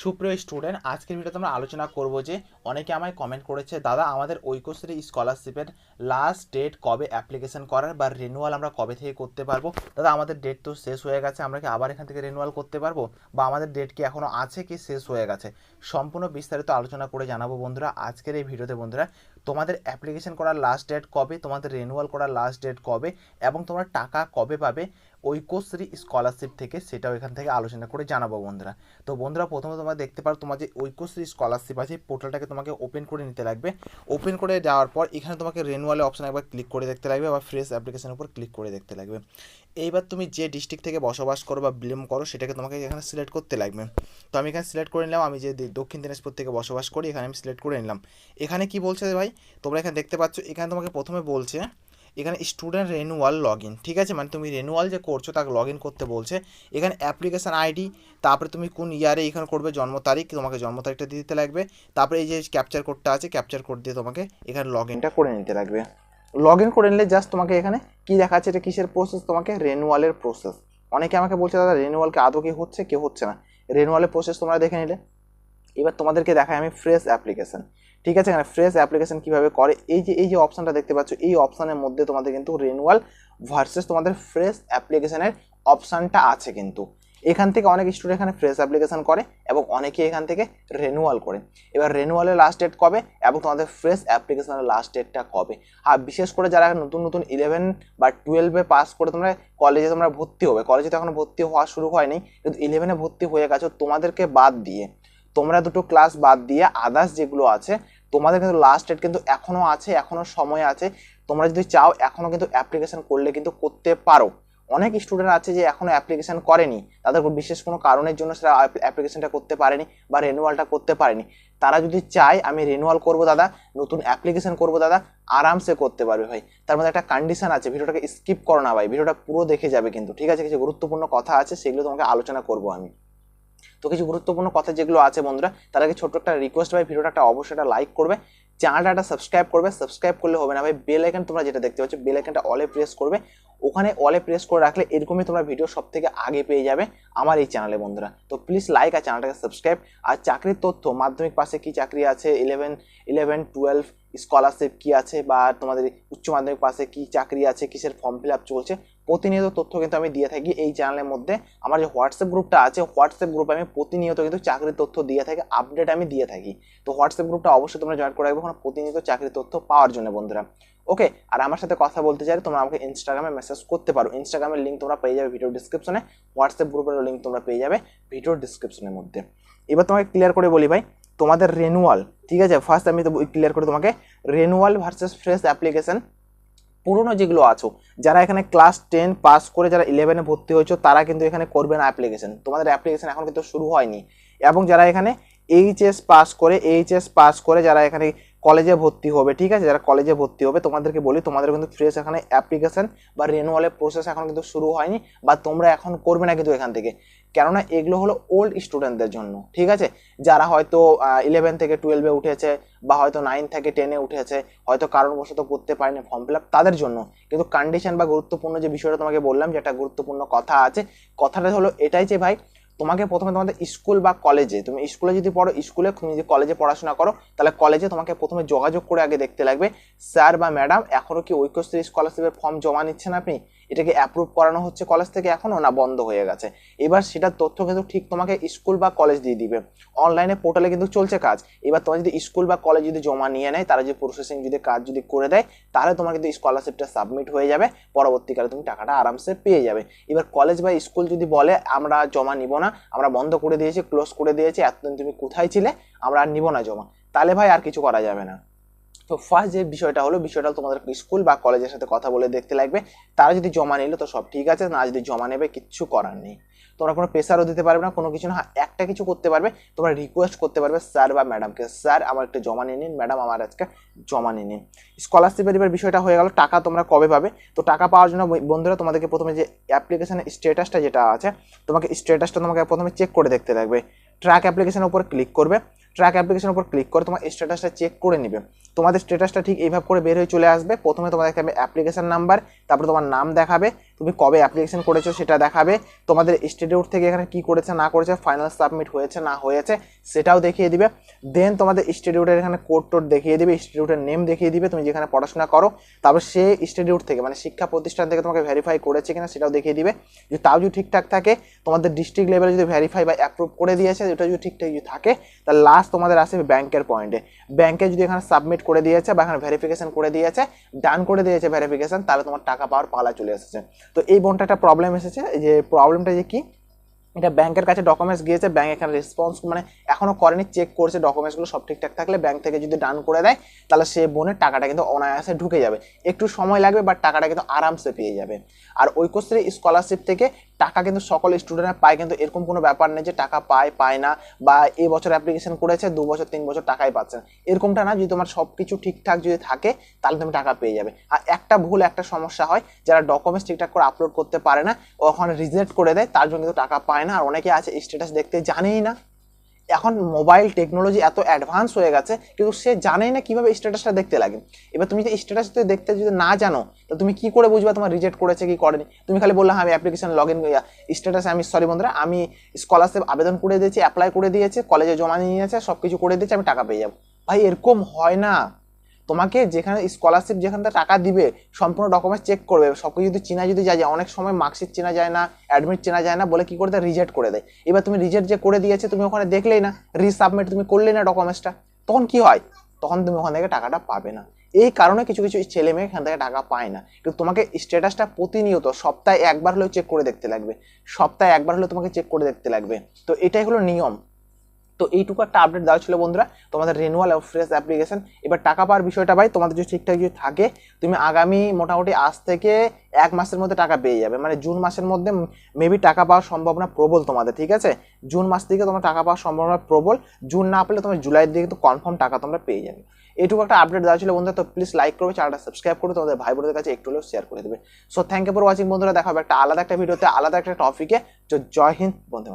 সুপ্রিয় স্টুডেন্ট, আজকের ভিডিওতে আমরা আলোচনা করব যে অনেকে আমায় কমেন্ট করেছে, দাদা আমাদের ঐক্যশ্রী স্কলারশিপের লাস্ট ডেট কবে অ্যাপ্লিকেশন করার বা রিনিউয়াল আমরা কবে থেকে করতে পারবো। দাদা আমাদের ডেট তো শেষ হয়ে গেছে, আমরা কি আবার এখান থেকে রিনিউয়াল করতে পারবো, বা আমাদের ডেট কি এখনও আছে কি শেষ হয়ে গেছে, সম্পূর্ণ বিস্তারিত আলোচনা করে জানাবো বন্ধুরা আজকের এই ভিডিওতে। বন্ধুরা, তোমাদের অ্যাপ্লিকেশন করার লাস্ট ডেট কবে, তোমাদের রিনিউয়াল করার লাস্ট ডেট কবে এবং তোমরা টাকা কবে পাবে ঐক্যশ্রী স্কলারশিপ থেকে, সেটাও এখান থেকে আলোচনা করে জানাবো বন্ধুরা। তো বন্ধুরা, প্রথমে তোমরা দেখতে পারো তোমার যে ঐক্যশ্রী স্কলারশিপ আছে, পোর্টালটাকে তোমাকে ওপেন করে নিতে লাগবে। ওপেন করে যাওয়ার পর এখানে তোমাকে রিনিউয়ালের অপশন একবার ক্লিক করে দেখতে লাগবে, বা ফ্রেশ অ্যাপ্লিকেশনের উপর ক্লিক করে দেখতে লাগবে। এইবার তুমি যে ডিস্ট্রিক্ট থেকে বসবাস করো বা বিলং করো সেটাকে তোমাকে এখানে সিলেক্ট করতে লাগবে। তো আমি এখানে সিলেক্ট করে নিলাম, আমি যে দক্ষিণ দিনাজপুর থেকে বসবাস করি এখানে আমি সিলেক্ট করে নিলাম। এখানে কি বলছে ভাই, তোমরা এখানে দেখতে পাচ্ছ, এখানে তোমাকে প্রথমে বলছে এখানে স্টুডেন্ট রেনুয়াল লগ ইন, ঠিক আছে, মানে তুমি রেনুয়াল যে করছো তাকে লগ ইন করতে বলছে। এখানে অ্যাপ্লিকেশান আইডি, তারপরে তুমি কোন ইয়ারে এখানে করবে জন্ম তারিখ, তোমাকে জন্ম তারিখটা দিয়ে দিতে লাগবে। তারপরে এই যে ক্যাপচার কোডটা আছে, ক্যাপচার কোড দিয়ে তোমাকে এখানে লগ ইনটা করে নিতে লাগবে। লগ ইন করে নিলে জাস্ট তোমাকে এখানে কী দেখাচ্ছে, এটা কিসের প্রসেস, তোমাকে রেনুয়ালের প্রসেস। অনেকে আমাকে বলছে দাদা রেনুয়ালকে আদৌ কি হচ্ছে, কেউ হচ্ছে না। রেনুয়ালের প্রসেস তোমরা দেখে নিলে। এবার তোমাদেরকে দেখাই আমি ফ্রেশ অ্যাপ্লিকেশন, ঠিক আছে। এখানে ফ্রেশ অ্যাপ্লিকেশন কীভাবে করে, এই যে অপশানটা দেখতে পাচ্ছ, এই অপশানের মধ্যে তোমাদের কিন্তু রেনুয়াল ভার্সেস তোমাদের ফ্রেশ অ্যাপ্লিকেশনের অপশানটা আছে। কিন্তু এখান থেকে অনেক স্টুডেন্ট এখানে ফ্রেশ অ্যাপ্লিকেশন করে এবং অনেকে এখান থেকে রেনুয়াল করে। এবার রেনুয়ালের লাস্ট ডেট কবে এবং তোমাদের ফ্রেশ অ্যাপ্লিকেশনের লাস্ট ডেটটা কবে। আর বিশেষ করে যারা নতুন নতুন 11 বা 12 পাস করে তোমরা কলেজে তোমরা ভর্তি হবে, কলেজে তো এখনো ভর্তি হওয়া শুরু হয়নি, কিন্তু 11 ভর্তি হয়ে গেছো, তোমাদেরকে বাদ দিয়ে, তোমরা দুটো ক্লাস বাদ দিয়ে আদার্স যেগুলো আছে তোমাদের কিন্তু লাস্ট ডেট কিন্তু এখনও আছে, এখনও সময় আছে। তোমরা যদি চাও এখনও কিন্তু অ্যাপ্লিকেশন করলে কিন্তু করতে পারো। অনেক স্টুডেন্ট আছে যে এখনও অ্যাপ্লিকেশন করেনি, তাদের বিশেষ কোনো কারণের জন্য সেটা অ্যাপ্লিকেশনটা করতে পারেনি বা রেনুয়ালটা করতে পারেনি। তারা যদি চায় আমি রেনুয়াল করবো দাদা, নতুন অ্যাপ্লিকেশন করবো দাদা, আরামসে করতে পারবে ভাই। তার মধ্যে একটা কন্ডিশন আছে, ভিডিওটাকে স্কিপ করো না ভাই, ভিডিওটা পুরো দেখে যাবে কিন্তু, ঠিক আছে। কিছু গুরুত্বপূর্ণ কথা আছে, সেগুলো তোমাকে আলোচনা করবো আমি। তো কিছু গুরুত্বপূর্ণ কথা যেগুলো আছে বন্ধুরা, তার আগে ছোট্ট একটা রিকোয়েস্ট ভাই, ভিডিওটা অবশ্যই একটা লাইক করবে, চ্যানেলটা সাবস্ক্রাইব করবে। সাবস্ক্রাইব করলে হবে না ভাই, বেল আইকন তোমরা যেটা দেখতে পাচ্ছ বেল আইকনটা অলে প্রেস করবে। ওখানে অলে প্রেস করে রাখলে এরকমই তোমরা ভিডিও সব থেকে আগে পেয়ে যাবে আমার এই চ্যানেলে বন্ধুরা। তো প্লিজ লাইক আর চ্যানেলটাকে সাবস্ক্রাইব। আর চাকরির তথ্য, মাধ্যমিক পাশে কি চাকরি আছে, 11, 12 স্কলারশিপ কি আছে, বা তোমাদের উচ্চ মাধ্যমিক পাশে কি চাকরি আছে, কিসের ফর্ম ফিল আপ চলছে, প্রতিনিয়ত তথ্য কিন্তু আমি দিয়ে থাকি এই চ্যানেলের মধ্যে। আমার যে হোয়াটসঅ্যাপ গ্রুপটা আছে, হোয়াটসঅ্যাপ গ্রুপে আমি প্রতিনিয়ত কিন্তু চাকরির তথ্য দিয়ে থাকি, আপডেট আমি দিয়ে থাকি। তো হোয়াটসঅ্যাপ গ্রুপটা অবশ্যই তোমরা জয়েন করে রাখবে ওখানে প্রতিনিয়ত চাকরির তথ্য পাওয়ার জন্য বন্ধুরা। ওকে, আর আমার সাথে কথা বলতে চাইলে তোমরা আমাকে ইনস্টাগ্রামে মেসেজ করতে পারো। ইনস্টাগ্রামের লিঙ্ক তোমরা পেয়ে যাবে ভিডিও ডিসক্রিপশনে, হোয়াটসঅ্যাপ গ্রুপের লিঙ্ক তোমরা পেয়ে যাবে ভিডিও ডিসক্রিপশনের মধ্যে। এবার তোমাকে ক্লিয়ার করে বলি ভাই, তোমাদের রেনুয়াল, ঠিক আছে, ফার্স্ট আমি তো ক্লিয়ার করে তোমাকে রেনুয়াল ভার্সেস ফ্রেশ অ্যাপ্লিকেশন। পুরনো যেগুলো আছো, যারা এখানে ক্লাস 10 পাস করে যারা 11 ভর্তি হয়েছো, তারা কিন্তু এখানে করবে না অ্যাপ্লিকেশন, তোমাদের অ্যাপ্লিকেশন এখন কিন্তু শুরু হয়নি। এবং যারা এখানে এইচএস পাস করে যারা এখানে কলেজে ভর্তি হবে, ঠিক আছে, যারা কলেজে ভর্তি হবে তোমাদেরকে বলি, তোমাদের কিন্তু ফ্রেশ এখানে অ্যাপ্লিকেশন বা রেনুয়ালের প্রসেস এখন কিন্তু শুরু হয়নি, বা তোমরা এখন করবে না কিন্তু এখান থেকে। কেননা এগুলো হলো ওল্ড স্টুডেন্টদের জন্য, ঠিক আছে, যারা হয়তো 11 থেকে 12 উঠেছে, বা হয়তো 9 থেকে 10 উঠেছে, হয়তো কারণবশত করতে পারেনি ফর্ম ফিল আপ, তাদের জন্য। কিন্তু কন্ডিশন বা গুরুত্বপূর্ণ যে বিষয়টা তোমাকে বললাম, যে একটা গুরুত্বপূর্ণ কথা আছে, কথাটা হলো এটাই যে ভাই, তোমাকে প্রথমে তোমাদের স্কুল বা কলেজে, তুমি স্কুলে যদি পড়ো স্কুলে, তুমি যদি কলেজে পড়াশোনা করো তাহলে কলেজে তোমাকে প্রথমে যোগাযোগ করে আগে দেখতে লাগবে, স্যার বা ম্যাডাম এখনও কি ঐক্যশ্রী স্কলারশিপের ফর্ম জমা নিচ্ছেন আপনি, এটাকে অ্যাপ্রুভ করানো হচ্ছে কলেজ থেকে এখনও, না বন্ধ হয়ে গেছে। এবার সেটার তথ্য কিন্তু ঠিক তোমাকে স্কুল বা কলেজ দিয়ে দিবে, অনলাইনে পোর্টালে কিন্তু চলছে কাজ। এবার তোমার যদি স্কুল বা কলেজ যদি জমা নিয়ে নেয়, তারা যে প্রসেসিং যদি কাজ যদি করে দেয়, তাহলে তোমার কিন্তু স্কলারশিপটা সাবমিট হয়ে যাবে, পরবর্তীকালে তুমি টাকাটা আরামসে পেয়ে যাবে। এবার কলেজ বা স্কুল যদি বলে আমরা জমা নিব না, আমরা বন্ধ করে দিয়েছি, ক্লোজ করে দিয়েছি, এতদিন তুমি কোথায় ছিলে, আমরা আর নিব না জমা, তাহলে ভাই আর কিছু করা যাবে না। তো ফার্স্ট যে বিষয়টা হলো, বিষয়টা তোমাদের স্কুল বা কলেজের সাথে কথা বলে দেখতে লাগবে, তারা যদি জমা নিল তো সব ঠিক আছে, না যদি জমা নেবে কিচ্ছু করার নেই। তোমরা কোনো প্রেসারও দিতে পারবে না, কোনো কিছু না, একটা কিছু করতে পারবে, তোমরা রিকোয়েস্ট করতে পারবে স্যার বা ম্যাডামকে, স্যার আমার একটা জমা নিয়ে নিন, ম্যাডাম আমার আজকে জমা নিয়ে নিন। স্কলারশিপের এবার বিষয়টা হয়ে গেল, টাকা তোমরা কবে পাবে। তো টাকা পাওয়ার জন্য বন্ধুরা তোমাদেরকে প্রথমে যে অ্যাপ্লিকেশনের স্ট্যাটাসটা যেটা আছে, তোমাকে স্ট্যাটাসটা তোমাকে প্রথমে চেক করে দেখতে লাগবে। ট্র্যাক অ্যাপ্লিকেশনের উপর ক্লিক করবে, ট্র্যাক অ্যাপ্লিকেশনের উপর ক্লিক করে তোমার স্ট্যাটাসটা চেক করে নিবে। তোমাদের স্ট্যাটাসটা ঠিক এইভাবে করে বের হয়ে চলে আসবে। প্রথমে তোমাদের দেখাবে অ্যাপ্লিকেশন নাম্বার, তারপরে তোমার নাম দেখাবে, তুমি কবে অ্যাপ্লিকেশন করেছো সেটা দেখাবে, তোমাদের ইনস্টিটিউট থেকে এখানে কি করেছে না করেছে, ফাইনাল সাবমিট হয়েছে না হয়েছে সেটাও দেখিয়ে দিবে। দেন তোমাদের ইনস্টিটিউটের এখানে কোড টোড দেখিয়ে দিবে, ইনস্টিটিউটের নেম দেখিয়ে দিবে, তুমি যেখানে পড়াশোনা করো। তারপর সে ইনস্টিটিউট থেকে মানে শিক্ষা প্রতিষ্ঠান থেকে তোমাকে ভেরিফাই করেছে কিনা সেটাও দেখিয়ে দিবে। যদি তাও যদি ঠিকঠাক থাকে, তোমাদের ডিস্ট্রিক্ট লেভেলে যদি ভেরিফাই বা অ্যাপ্রুভ করে দিয়েছে, এটা যদি ঠিকঠাক যদি থাকে, তাহলে লাস্ট তোমাদের আসে ব্যাংকের পয়েন্টে। ব্যাংকে যদি এখানে সাবমিট করে দিয়েছে বা এখানে ভেরিফিকেশন করে দিয়েছে, ডান করে দিয়েছে ভেরিফিকেশন, তাহলে তোমার টাকা পাওয়ার পালা চলে এসেছে। তো এই বোনটা একটা প্রবলেম এসেছে, যে প্রবলেমটা যে কি, এটা ব্যাংকের কাছে ডকুমেন্টস গিয়েছে, ব্যাংক এখানে রেসপন্স মানে এখনো করেনি, চেক করছে ডকুমেন্টসগুলো সব ঠিকঠাক থাকলে ব্যাংক থেকে যদি ডান করে দেয়, তাহলে সে বোনের টাকাটা কিন্তু অনায়াসে ঢুকে যাবে। একটু সময় লাগবে বাট টাকাটা কিন্তু আরামসে পেয়ে যাবে। আর ঐক্যশ্রী স্কলারশিপ থেকে টাকা কিন্তু সকল স্টুডেন্টরা পায়, কিন্তু এরকম কোনো ব্যাপার নেই যে টাকা পায় না, বা এই বছর অ্যাপ্লিকেশন করেছে 2 বছর 3 বছর টাকাই পাচ্ছে না, এরকমটা না। যদি তোমার সব কিছু ঠিকঠাক যদি থাকে তাহলে তুমি টাকা পেয়ে যাবে। আর একটা ভুল একটা সমস্যা হয়, যারা ডকুমেন্টস ঠিকঠাক করে আপলোড করতে পারে না, ওখানে রিজেক্ট করে দেয়, তার জন্য কিন্তু টাকা পায় না। আর অনেকে আছে স্ট্যাটাস দেখতে জানেই না, এখন মোবাইল টেকনোলজি এত অ্যাডভান্স হয়ে গেছে কিন্তু সে জানেই না কিভাবে স্ট্যাটাসটা দেখতে লাগে। এবার তুমি যদি স্ট্যাটাস দেখতে যদি না জানো, তো তুমি কি করে বুঝবা তোমার রিজেক্ট করেছে কি করেনি? তুমি খালি বললে হ্যাঁ আমি অ্যাপ্লিকেশন লগ ইন স্ট্যাটাসে আমি সরি বন্ধুরা আমি স্কলারশিপ আবেদন করে দিয়েছি, অ্যাপ্লাই করে দিয়েছি, কলেজে জমা নিয়ে নিয়েছে, সব কিছু করে দিয়েছি, আমি টাকা পেয়ে যাবো। ভাই এরকম হয় না। তোমাকে যেখানে স্কলারশিপ যেখান থেকে টাকা দিবে সম্পূর্ণ ডকুমেন্টস চেক করবে, সব কিছু যদি চেনা যদি যায়, অনেক সময় মার্কশিট চেনা যায় না, অ্যাডমিট চেনা যায় না বলে কি করে দেয়, রিজেক্ট করে দেয়। এবার তুমি রিজেক্ট যে করে দিয়েছে তুমি ওখানে দেখলেই না, রিসাবমিট তুমি করলেই না ডকুমেন্টসটা, তখন কি হয়, তখন তুমি ওখান থেকে টাকাটা পাবে না। এই কারণে কিছু কিছু ছেলে মেয়ে এখান থেকে টাকা পায় না। কিন্তু তোমাকে স্ট্যাটাসটা প্রতিনিয়ত সপ্তাহে একবার হলেও চেক করে দেখতে লাগবে, সপ্তাহে একবার হলেও তোমাকে চেক করে দেখতে লাগবে। তো এটাই হলো নিয়ম। তো এইটুকু একটা আপডেট দেওয়া ছিল বন্ধুরা তোমাদের রিনিউয়াল অফ ফ্রেশ অ্যাপ্লিকেশন। এবার টাকা পাওয়ার বিষয়টা ভাই তোমাদের যদি ঠিকঠাক যদি থাকে, তুমি আগামী মোটামুটি আজ থেকে 1 মাসের মধ্যে টাকা পেয়ে যাবে। মানে জুন মাসের মধ্যে মেবি টাকা পাওয়ার সম্ভাবনা প্রবল তোমাদের, ঠিক আছে? জুন মাস থেকে তোমার টাকা পাওয়ার সম্ভাবনা প্রবল, জুন না পেলে তোমার জুলাইয়ের দিকে কিন্তু কনফার্ম টাকা তোমরা পেয়ে যাবে। এইটুকু একটা আপডেট দেওয়া ছিল বন্ধুরা। তো প্লিজ লাইক করবে, চ্যানেলটা সাবস্ক্রাইব করে তোমাদের ভাই বোনদের কাছে একটু হলেও শেয়ার করে দেবে। So thank you for watching বন্ধুরা, দেখা হবে একটা আলাদা একটা ভিডিওতে আলাদা একটা টপিকে। জয় হিন্দ, বন্ধু।